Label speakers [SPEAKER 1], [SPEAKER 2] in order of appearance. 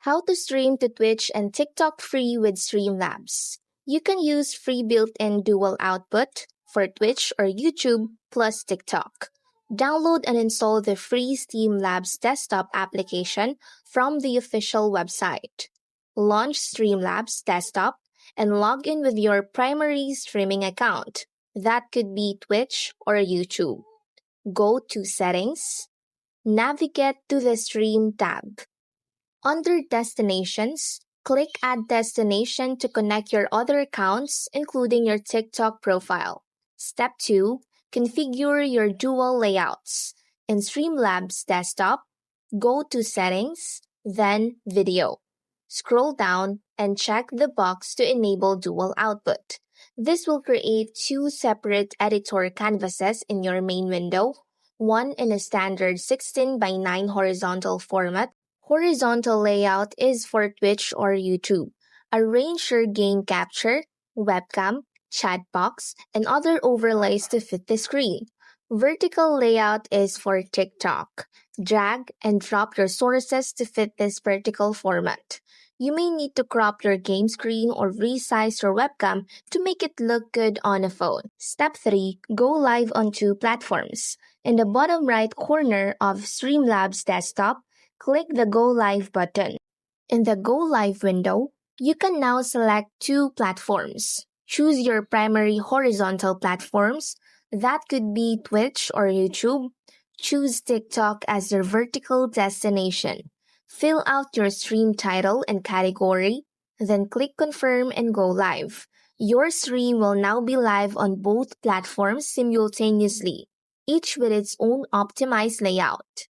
[SPEAKER 1] How to stream to Twitch and TikTok free with Streamlabs. You can use free built-in dual output for Twitch or YouTube plus TikTok. Download and install the free Streamlabs Desktop application from the official website. Launch Streamlabs Desktop and log in with your primary streaming account. That could be Twitch or YouTube. Go to Settings. Navigate to the Stream tab. Under Destinations, click Add Destination to connect your other accounts, including your TikTok profile. Step 2. Configure your dual layouts. In Streamlabs Desktop, go to Settings, then Video. Scroll down and check the box to enable dual output. This will create two separate editor canvases in your main window, one in a standard 16:9 horizontal format. Horizontal layout is for Twitch or YouTube. Arrange your game capture, webcam, chat box, and other overlays to fit the screen. Vertical layout is for TikTok. Drag and drop your sources to fit this vertical format. You may need to crop your game screen or resize your webcam to make it look good on a phone. Step 3. Go live on two platforms. In the bottom right corner of Streamlabs Desktop, click the Go Live button. In the Go Live window, you can now select two platforms. Choose your primary horizontal platforms. That could be Twitch or YouTube. Choose TikTok as your vertical destination. Fill out your stream title and category, then click Confirm and go live. Your stream will now be live on both platforms simultaneously, each with its own optimized layout.